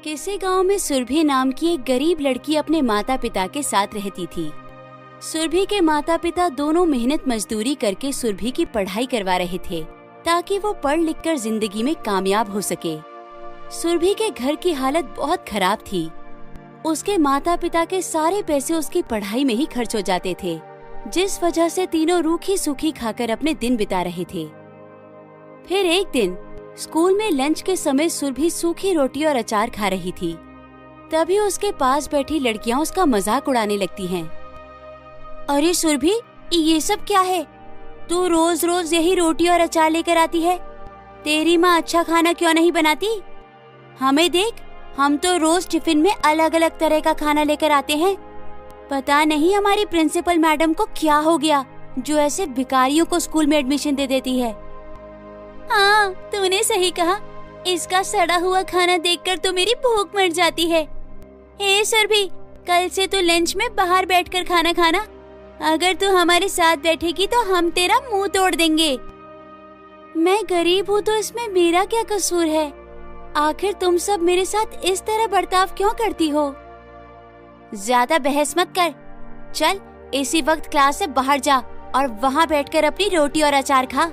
किसी गांव में सुरभि नाम की एक गरीब लड़की अपने माता पिता के साथ रहती थी। सुरभि के माता पिता दोनों मेहनत मजदूरी करके सुरभि की पढ़ाई करवा रहे थे ताकि वो पढ़ लिख कर जिंदगी में कामयाब हो सके। सुरभि के घर की हालत बहुत खराब थी। उसके माता पिता के सारे पैसे उसकी पढ़ाई में ही खर्च हो जाते थे, जिस वजह से तीनों रूखी सूखी खाकर अपने दिन बिता रहे थे। फिर एक दिन स्कूल में लंच के समय सुरभि सूखी रोटी और अचार खा रही थी। तभी उसके पास बैठी लड़कियां उसका मजाक उड़ाने लगती हैं। अरे सुरभि, ये सब क्या है? तू रोज रोज यही रोटी और अचार लेकर आती है। तेरी माँ अच्छा खाना क्यों नहीं बनाती? हमें देख, हम तो रोज टिफिन में अलग अलग तरह का खाना लेकर आते हैं। पता नहीं हमारी प्रिंसिपल मैडम को क्या हो गया जो ऐसे भिखारियों को स्कूल में एडमिशन दे देती है। हाँ, तूने सही कहा। इसका सड़ा हुआ खाना देखकर तो मेरी भूख मर जाती है। हे सुरभि, कल से तू लंच में बाहर बैठकर खाना खाना। अगर तू हमारे साथ बैठेगी तो हम तेरा मुंह तोड़ देंगे। मैं गरीब हूँ तो इसमें मेरा क्या कसूर है? आखिर तुम सब मेरे साथ इस तरह बर्ताव क्यों करती हो? ज्यादा बहस मत कर। चल इसी वक्त क्लास से बाहर जा और वहाँ बैठकर अपनी रोटी और अचार खा।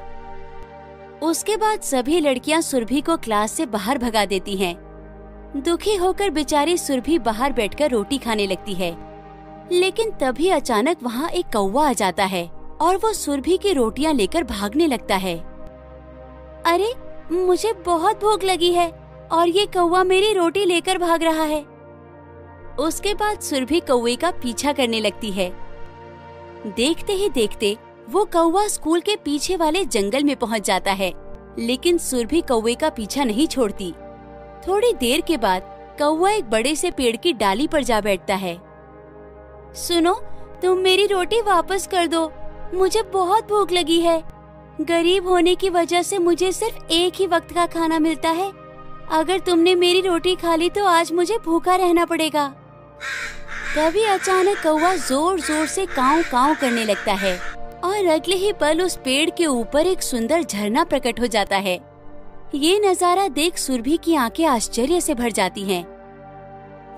उसके बाद सभी लड़कियां सुरभि को क्लास से बाहर भगा देती हैं। दुखी होकर बेचारी सुरभि बाहर बैठकर रोटी खाने लगती है। लेकिन तभी अचानक वहाँ एक कौवा आ जाता है और वो सुरभि की रोटियां लेकर भागने लगता है। अरे, मुझे बहुत भूख लगी है और ये कौवा मेरी रोटी लेकर भाग रहा है। उसके बाद सुरभि कौवे का पीछा करने लगती है। देखते ही देखते वो कौवा स्कूल के पीछे वाले जंगल में पहुंच जाता है, लेकिन सुरभि कौवे का पीछा नहीं छोड़ती। थोड़ी देर के बाद कौवा एक बड़े से पेड़ की डाली पर जा बैठता है। सुनो, तुम मेरी रोटी वापस कर दो, मुझे बहुत भूख लगी है। गरीब होने की वजह से मुझे सिर्फ एक ही वक्त का खाना मिलता है। अगर तुमने मेरी रोटी खा ली तो आज मुझे भूखा रहना पड़ेगा। तभी अचानक कौवा जोर जोर से काऊ काऊ करने लगता है और अगले ही पल उस पेड़ के ऊपर एक सुंदर झरना प्रकट हो जाता है। ये नजारा देख सुरभि की आंखें आश्चर्य से भर जाती हैं।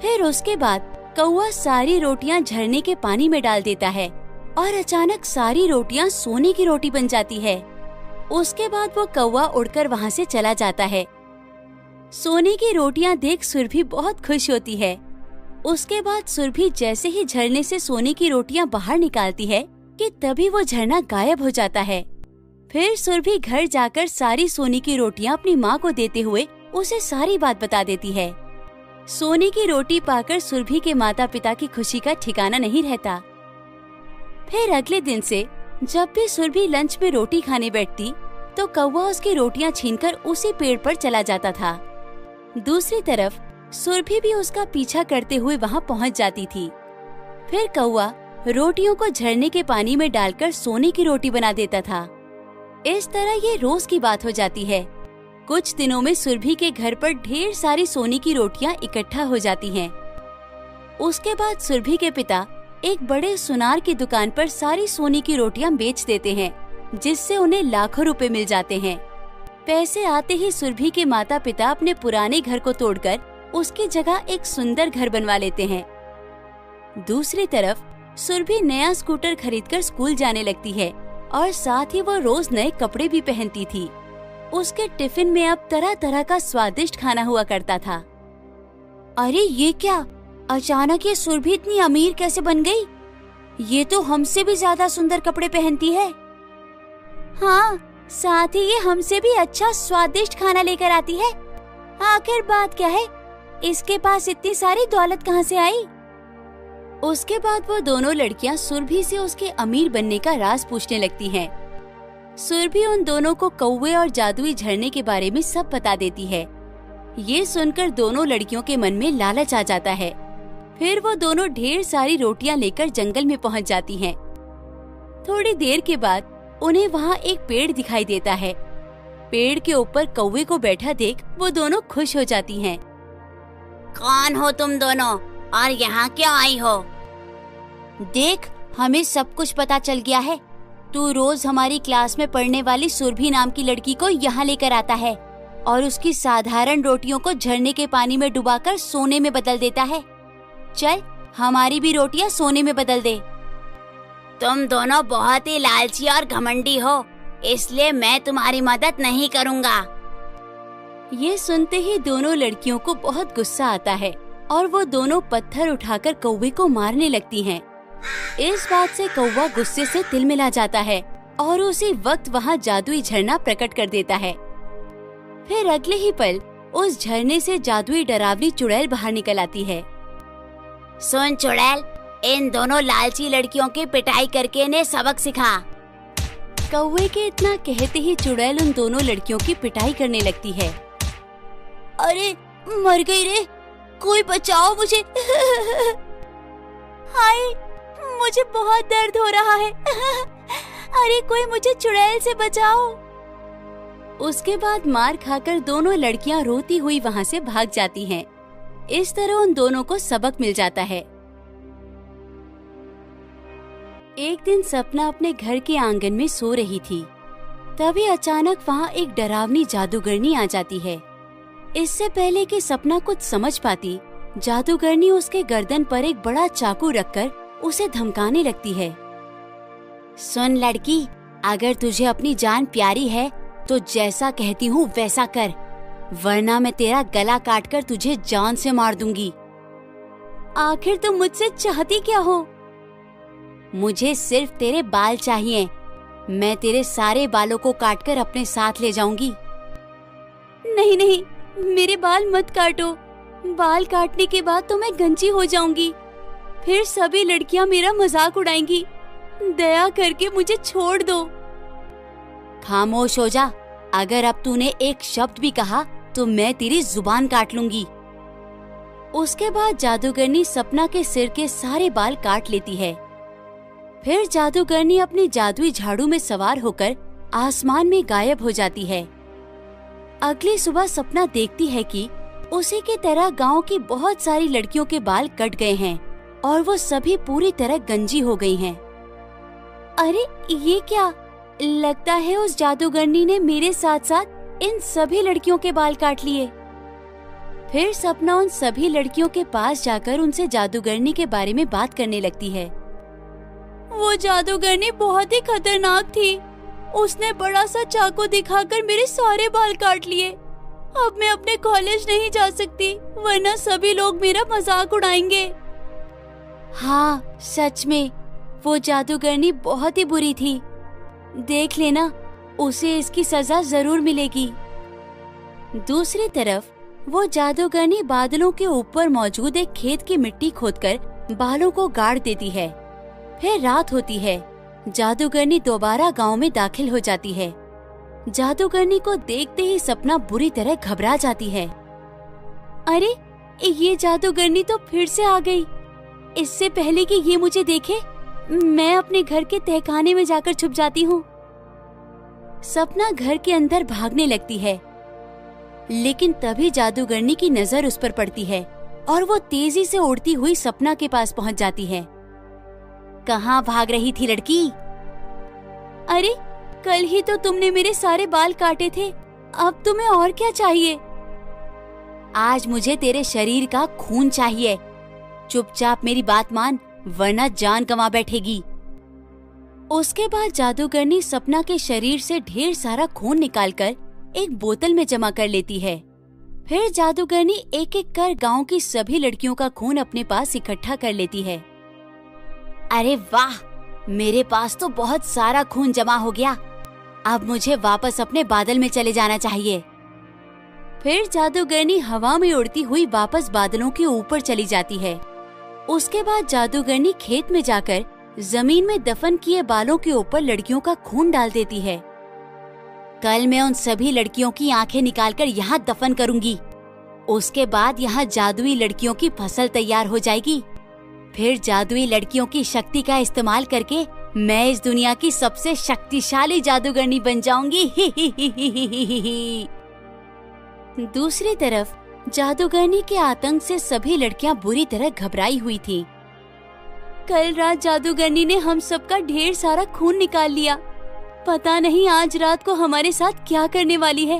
फिर उसके बाद कौवा सारी रोटियां झरने के पानी में डाल देता है और अचानक सारी रोटियां सोने की रोटी बन जाती है। उसके बाद वो कौवा उड़कर वहाँ से चला जाता है। सोने की रोटियां देख सुरभि बहुत खुश होती है। उसके बाद सुरभि जैसे ही झरने से सोने की रोटियां बाहर निकालती है कि तभी वो झरना गायब हो जाता है। फिर सुरभि घर जाकर सारी सोने की रोटियां अपनी माँ को देते हुए उसे सारी बात बता देती है। सोने की रोटी पाकर सुरभि के माता पिता की खुशी का ठिकाना नहीं रहता। फिर अगले दिन से जब भी सुरभि लंच में रोटी खाने बैठती तो कौवा उसकी रोटियां छीनकर उसी पेड़ पर चला जाता था। दूसरी तरफ सुरभि भी उसका पीछा करते हुए वहाँ पहुँच जाती थी। फिर कौवा रोटियों को झरने के पानी में डालकर सोने की रोटी बना देता था। इस तरह ये रोज की बात हो जाती है। कुछ दिनों में सुरभि के घर पर ढेर सारी सोने की रोटियां इकट्ठा हो जाती हैं। उसके बाद सुरभि के पिता एक बड़े सुनार की दुकान पर सारी सोने की रोटियां बेच देते हैं, जिससे उन्हें लाखों रुपए मिल जाते हैं। पैसे आते ही सुरभि के माता पिता अपने पुराने घर को तोड़कर उसकी जगह एक सुंदर घर बनवा लेते हैं। दूसरी तरफ सुरभि नया स्कूटर खरीदकर स्कूल जाने लगती है और साथ ही वो रोज नए कपड़े भी पहनती थी। उसके टिफिन में अब तरह तरह का स्वादिष्ट खाना हुआ करता था। अरे ये क्या, अचानक ये सुरभि इतनी अमीर कैसे बन गई? ये तो हमसे भी ज्यादा सुंदर कपड़े पहनती है। हाँ, साथ ही ये हमसे भी अच्छा स्वादिष्ट खाना लेकर आती है। आखिर बात क्या है? इसके पास इतनी सारी दौलत कहाँ से आई? उसके बाद वो दोनों लड़कियां सुरभि से उसके अमीर बनने का राज पूछने लगती हैं। सुरभि उन दोनों को कौवे और जादुई झरने के बारे में सब बता देती है। ये सुनकर दोनों लड़कियों के मन में लालच आ जाता है। फिर वो दोनों ढेर सारी रोटियां लेकर जंगल में पहुंच जाती हैं। थोड़ी देर के बाद उन्हें वहाँ एक पेड़ दिखाई देता है। पेड़ के ऊपर कौवे को बैठा देख वो दोनों खुश हो जाती हैं। कौन हो तुम दोनों और यहाँ क्यों आई हो? देख, हमें सब कुछ पता चल गया है। तू रोज हमारी क्लास में पढ़ने वाली सुरभि नाम की लड़की को यहाँ लेकर आता है और उसकी साधारण रोटियों को झरने के पानी में डुबाकर सोने में बदल देता है। चल, हमारी भी रोटियां सोने में बदल दे। तुम दोनों बहुत ही लालची और घमंडी हो, इसलिए मैं तुम्हारी मदद नहीं करूँगा। ये सुनते ही दोनों लड़कियों को बहुत गुस्सा आता है और वो दोनों पत्थर उठाकर कौवे को मारने लगती हैं। इस बात से कौवा गुस्से से तिलमिला जाता है और उसी वक्त वहाँ जादुई झरना प्रकट कर देता है। फिर अगले ही पल उस झरने से जादुई डरावनी चुड़ैल बाहर निकल आती है। सुन चुड़ैल, इन दोनों लालची लड़कियों की पिटाई करके इन्हें सबक सिखा। कौवे के इतना कहते ही चुड़ैल उन दोनों लड़कियों की पिटाई करने लगती है। अरे मर गई रे, कोई बचाओ मुझे। हाय, मुझे बहुत दर्द हो रहा है। अरे कोई मुझे चुड़ैल से बचाओ। उसके बाद मार खाकर दोनों लड़कियां रोती हुई वहाँ से भाग जाती हैं। इस तरह उन दोनों को सबक मिल जाता है। एक दिन सपना अपने घर के आंगन में सो रही थी। तभी अचानक वहाँ एक डरावनी जादूगरनी आ जाती है। इससे पहले कि सपना कुछ समझ पाती, जादूगरनी उसके गर्दन पर एक बड़ा चाकू रखकर उसे धमकाने लगती है। सुन लड़की, अगर तुझे अपनी जान प्यारी है तो जैसा कहती हूँ वैसा कर, वरना मैं तेरा गला काटकर तुझे जान से मार दूंगी। आखिर तुम मुझसे चाहती क्या हो? मुझे सिर्फ तेरे बाल चाहिए। मैं तेरे सारे बालों को काटकर अपने साथ ले जाऊंगी। नहीं नहीं, मेरे बाल मत काटो। बाल काटने के बाद तो मैं गंजी हो जाऊंगी, फिर सभी लड़कियां मेरा मजाक उड़ाएंगी। दया करके मुझे छोड़ दो। खामोश हो जा। अगर अब तूने एक शब्द भी कहा तो मैं तेरी जुबान काट लूंगी। उसके बाद जादूगरनी सपना के सिर के सारे बाल काट लेती है। फिर जादूगरनी अपनी जादुई झाड़ू में सवार होकर आसमान में गायब हो जाती है। अगली सुबह सपना देखती है कि उसी की तरह गांव की बहुत सारी लड़कियों के बाल कट गए हैं और वो सभी पूरी तरह गंजी हो गई हैं। अरे ये क्या? लगता है उस जादूगरनी ने मेरे साथ साथ इन सभी लड़कियों के बाल काट लिए। फिर सपना उन सभी लड़कियों के पास जाकर उनसे जादूगरनी के बारे में बात करने लगती है। वो जादूगरनी बहुत ही खतरनाक थी। उसने बड़ा सा चाकू दिखाकर मेरे सारे बाल काट लिए। अब मैं अपने कॉलेज नहीं जा सकती, वरना सभी लोग मेरा मजाक उड़ाएंगे। हाँ, सच में वो जादूगरनी बहुत ही बुरी थी। देख लेना, उसे इसकी सजा जरूर मिलेगी। दूसरी तरफ वो जादूगरनी बादलों के ऊपर मौजूद एक खेत की मिट्टी खोदकर बालों को गाड़ देती है। फिर रात होती है। जादूगरनी दोबारा गांव में दाखिल हो जाती है। जादूगरनी को देखते ही सपना बुरी तरह घबरा जाती है। अरे ये जादूगरनी तो फिर से आ गई। इससे पहले कि ये मुझे देखे, मैं अपने घर के तहखाने में जाकर छुप जाती हूँ। सपना घर के अंदर भागने लगती है, लेकिन तभी जादूगरनी की नजर उस पर पड़ती है और वो तेजी से उड़ती हुई सपना के पास पहुँच जाती है। कहाँ भाग रही थी लड़की? अरे कल ही तो तुमने मेरे सारे बाल काटे थे, अब तुम्हें और क्या चाहिए? आज मुझे तेरे शरीर का खून चाहिए। चुपचाप मेरी बात मान, वरना जान गंवा बैठेगी। उसके बाद जादूगरनी सपना के शरीर से ढेर सारा खून निकालकर एक बोतल में जमा कर लेती है। फिर जादूगरनी एक एक कर गांव की सभी लड़कियों का खून अपने पास इकट्ठा कर लेती है। अरे वाह, मेरे पास तो बहुत सारा खून जमा हो गया। अब मुझे वापस अपने बादल में चले जाना चाहिए। फिर जादूगरनी हवा में उड़ती हुई वापस बादलों के ऊपर चली जाती है। उसके बाद जादूगरनी खेत में जाकर जमीन में दफन किए बालों के ऊपर लड़कियों का खून डाल देती है। कल मैं उन सभी लड़कियों की आंखें निकालकर यहाँ दफन करूंगी। उसके बाद यहाँ जादुई लड़कियों की फसल तैयार हो जाएगी। फिर जादुई लड़कियों की शक्ति का इस्तेमाल करके मैं इस दुनिया की सबसे शक्तिशाली जादूगरनी बन जाऊंगी। दूसरी तरफ जादूगरनी के आतंक से सभी लड़कियां बुरी तरह घबराई हुई थीं। कल रात जादूगरनी ने हम सबका ढेर सारा खून निकाल लिया। पता नहीं आज रात को हमारे साथ क्या करने वाली है।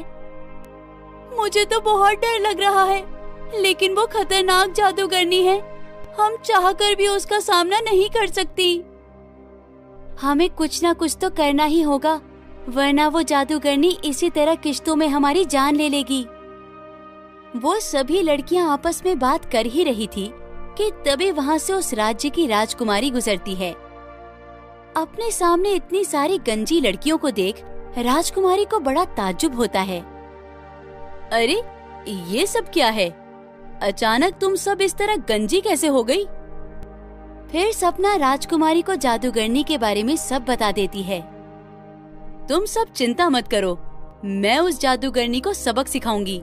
मुझे तो बहुत डर लग रहा है, लेकिन वो खतरनाक जादूगरनी है। हम चाहकर भी उसका सामना नहीं कर सकती। हमें कुछ ना कुछ तो करना ही होगा, वरना वो जादूगरनी इसी तरह किश्तों में हमारी जान ले लेगी। वो सभी लड़कियां आपस में बात कर ही रही थी कि तभी वहाँ से उस राज्य की राजकुमारी गुजरती है। अपने सामने इतनी सारी गंजी लड़कियों को देख राजकुमारी को बड़ा ताज्जुब होता है। अरे ये सब क्या है? अचानक तुम सब इस तरह गंजी कैसे हो गई? फिर सपना राजकुमारी को जादूगरनी के बारे में सब बता देती है। तुम सब चिंता मत करो, मैं उस जादूगरनी को सबक सिखाऊंगी।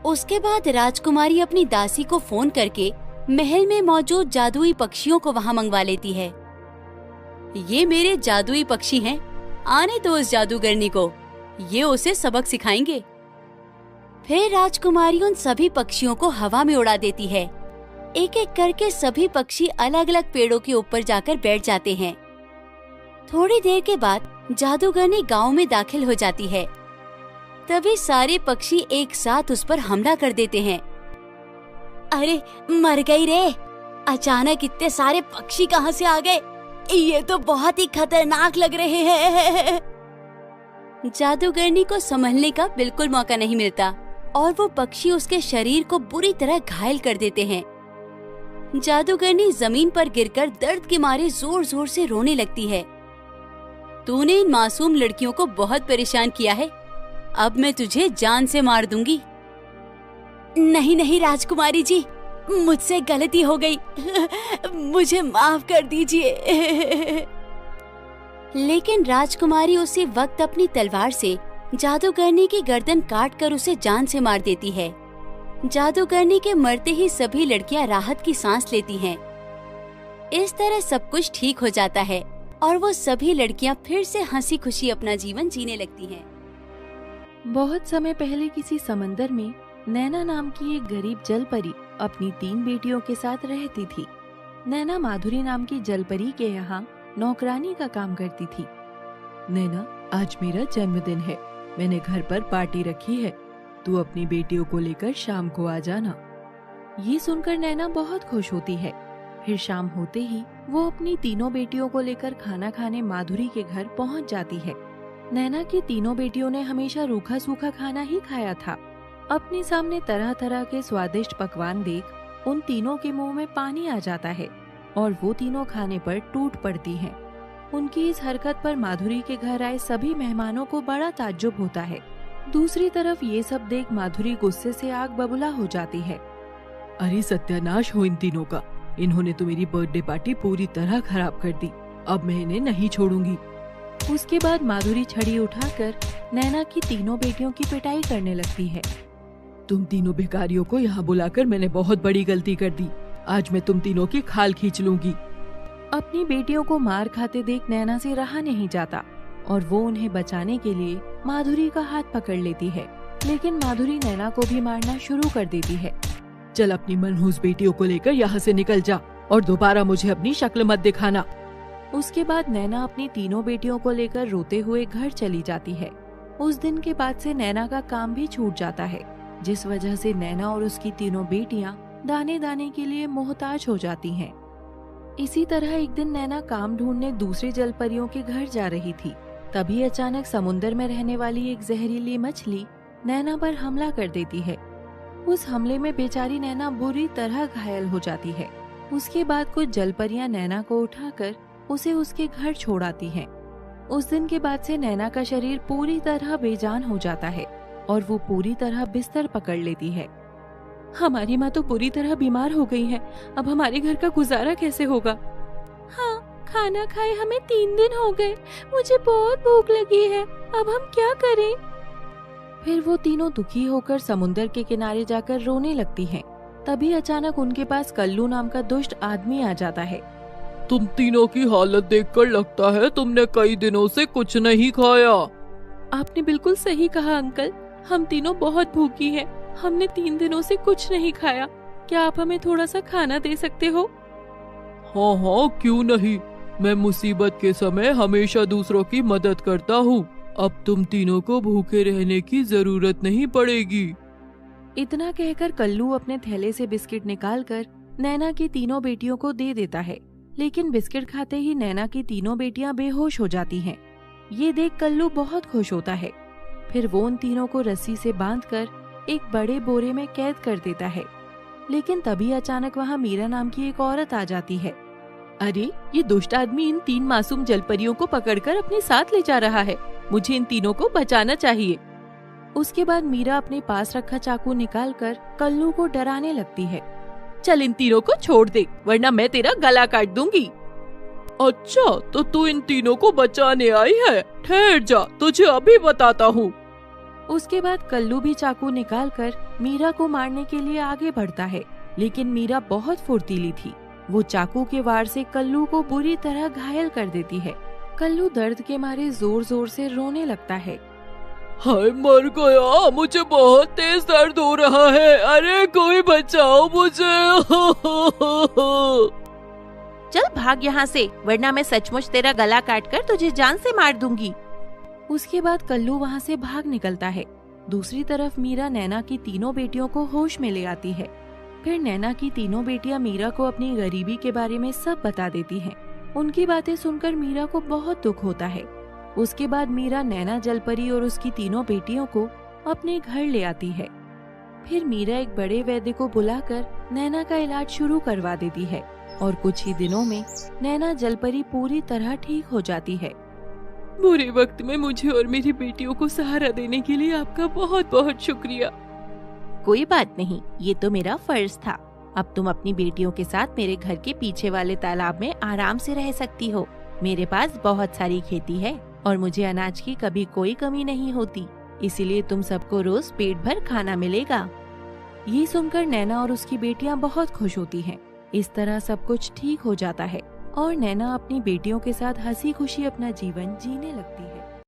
उसके बाद राजकुमारी अपनी दासी को फोन करके महल में मौजूद जादुई पक्षियों को वहाँ मंगवा लेती है। ये मेरे जादुई पक्षी हैं, आने दो उस जादूगरनी को, ये उसे सबक सिखाएंगे। फिर राजकुमारी उन सभी पक्षियों को हवा में उड़ा देती है। एक एक करके सभी पक्षी अलग अलग पेड़ों के ऊपर जाकर बैठ जाते हैं। थोड़ी देर के बाद जादूगरनी गांव में दाखिल हो जाती है। तभी सारे पक्षी एक साथ उस पर हमला कर देते हैं। अरे मर गई रे! अचानक इतने सारे पक्षी कहाँ से आ गए? ये तो बहुत ही खतरनाक लग रहे हैं। जादूगरनी को संभलने का बिल्कुल मौका नहीं मिलता और वो पक्षी उसके शरीर को बुरी तरह घायल कर देते हैं। जादूगरनी जमीन पर गिरकर दर्द के मारे जोर जोर से रोने लगती है। तूने इन मासूम लड़कियों को बहुत परेशान किया है, अब मैं तुझे जान से मार दूंगी। नहीं नहीं राजकुमारी जी, मुझसे गलती हो गई, मुझे माफ कर दीजिए। लेकिन राजकुमारी उसी वक्त अपनी तलवार से जादूगरनी की गर्दन काटकर उसे जान से मार देती है। जादूगरनी के मरते ही सभी लड़कियां राहत की सांस लेती हैं। इस तरह सब कुछ ठीक हो जाता है और वो सभी लड़कियां फिर से हंसी खुशी अपना जीवन जीने लगती हैं। बहुत समय पहले किसी समंदर में नैना नाम की एक गरीब जलपरी अपनी 3 बेटियों के साथ रहती थी। नैना माधुरी नाम की जलपरी के यहाँ नौकरानी का काम करती थी। नैना, आज मेरा जन्मदिन है, मैंने घर पर पार्टी रखी है, तू अपनी बेटियों को लेकर शाम को आ जाना। ये सुनकर नैना बहुत खुश होती है। फिर शाम होते ही वो अपनी तीनों बेटियों को लेकर खाना खाने माधुरी के घर पहुँच जाती है। नैना की तीनों बेटियों ने हमेशा रूखा सूखा खाना ही खाया था। अपने सामने तरह तरह के स्वादिष्ट पकवान देख उन तीनों के मुंह में पानी आ जाता है और वो तीनों खाने पर टूट पड़ती हैं। उनकी इस हरकत पर माधुरी के घर आए सभी मेहमानों को बड़ा ताज्जुब होता है। दूसरी तरफ ये सब देख माधुरी गुस्से से आग बबूला हो जाती है। अरे सत्यानाश हो इन तीनों का, इन्होंने तो मेरी बर्थडे पार्टी पूरी तरह खराब कर दी, अब मैं इन्हें नहीं छोड़ूंगी। उसके बाद माधुरी छड़ी उठाकर नैना की तीनों बेटियों की पिटाई करने लगती है। तुम तीनों भिखारियों को यहाँ बुलाकर मैंने बहुत बड़ी गलती कर दी, आज मैं तुम तीनों की खाल खींच लूंगी। अपनी बेटियों को मार खाते देख नैना से रहा नहीं जाता और वो उन्हें बचाने के लिए माधुरी का हाथ पकड़ लेती है, लेकिन माधुरी नैना को भी मारना शुरू कर देती है। चल अपनी मनहूस बेटियों को लेकर यहाँ से निकल जा और दोबारा मुझे अपनी शक्ल मत दिखाना। उसके बाद नैना अपनी तीनों बेटियों को लेकर रोते हुए घर चली जाती है। उस दिन के बाद से नैना का काम भी छूट जाता है, जिस वजह से नैना और उसकी तीनों बेटियां दाने दाने के लिए मोहताज हो जाती हैं। इसी तरह एक दिन नैना काम ढूंढने दूसरी जलपरियों के घर जा रही थी। तभी अचानक समुद्र में रहने वाली एक जहरीली मछली नैना पर हमला कर देती है। उस हमले में बेचारी नैना बुरी तरह घायल हो जाती है। उसके बाद कुछ जलपरियां नैना को उठाकर उसे उसके घर छोड़ आती हैं। उस दिन के बाद से नैना का शरीर पूरी तरह बेजान हो जाता है और वो पूरी तरह बिस्तर पकड़ लेती है। हमारी माँ तो पूरी तरह बीमार हो गई है, अब हमारे घर का गुजारा कैसे होगा? हाँ, खाना खाए हमें 3 दिन हो गए, मुझे बहुत भूख लगी है, अब हम क्या करें? फिर वो तीनों दुखी होकर समुद्र के किनारे जाकर रोने लगती हैं। तभी अचानक उनके पास कल्लू नाम का दुष्ट आदमी आ जाता है। तुम तीनों की हालत देखकर लगता है तुमने कई दिनों से कुछ नहीं खाया। आपने बिल्कुल सही कहा अंकल, हम तीनों बहुत भूखी हैं, हमने 3 दिनों से कुछ नहीं खाया, क्या आप हमें थोड़ा सा खाना दे सकते हो? हाँ हाँ, क्यों नहीं, मैं मुसीबत के समय हमेशा दूसरों की मदद करता हूँ, अब तुम तीनों को भूखे रहने की जरूरत नहीं पड़ेगी। इतना कहकर कल्लू अपने थैले से बिस्किट निकालकर नैना की तीनों बेटियों को दे देता है, लेकिन बिस्किट खाते ही नैना की तीनों बेटियां बेहोश हो जाती हैं। ये देख कल्लू बहुत खुश होता है। फिर वो उन तीनों को रस्सी से बांधकर एक बड़े बोरे में कैद कर देता है। लेकिन तभी अचानक वहाँ मीरा नाम की एक औरत आ जाती है। अरे, ये दुष्ट आदमी इन 3 मासूम जलपरियों को पकड़कर अपने साथ ले जा रहा है। मुझे इन तीनों को बचाना चाहिए। उसके बाद मीरा अपने पास रखा चाकू निकालकर कल्लू को डराने लगती है। चल इन तीनों को छोड़ दे, वरना मैं तेरा गला काट दूंगी। अच्छा, तो तू इन तीनों को बचाने आई है? ठहर जा, तुझे अभी बताता हूँ। उसके बाद कल्लू भी चाकू निकालकर मीरा को मारने के लिए आगे बढ़ता है, लेकिन मीरा बहुत फुर्तीली थी। वो चाकू के वार से कल्लू को बुरी तरह घायल कर देती है। कल्लू दर्द के मारे जोर जोर से रोने लगता है। हाय, मर गया, मुझे बहुत तेज दर्द हो रहा है। अरे कोई बचाओ मुझे। चल भाग यहाँ से, वरना मैं सचमुच तेरा गला काटकर तुझे जान से मार दूंगी। उसके बाद कल्लू वहाँ से भाग निकलता है। दूसरी तरफ मीरा नैना की तीनों बेटियों को होश में ले आती है। फिर नैना की तीनों बेटियां मीरा को अपनी गरीबी के बारे में सब बता देती हैं। उनकी बातें सुनकर मीरा को बहुत दुख होता है। उसके बाद मीरा नैना जलपरी और उसकी तीनों बेटियों को अपने घर ले आती है। फिर मीरा एक बड़े वैद्य को बुलाकर नैना का इलाज शुरू करवा देती है और कुछ ही दिनों में नैना जलपरी पूरी तरह ठीक हो जाती है। बुरे वक्त में मुझे और मेरी बेटियों को सहारा देने के लिए आपका बहुत बहुत शुक्रिया। कोई बात नहीं, ये तो मेरा फर्ज था। अब तुम अपनी बेटियों के साथ मेरे घर के पीछे वाले तालाब में आराम से रह सकती हो। मेरे पास बहुत सारी खेती है और मुझे अनाज की कभी कोई कमी नहीं होती, इसीलिए तुम सबको रोज पेट भर खाना मिलेगा। ये सुनकर नैना और उसकी बेटियां बहुत खुश होती हैं। इस तरह सब कुछ ठीक हो जाता है और नैना अपनी बेटियों के साथ हंसी खुशी अपना जीवन जीने लगती है।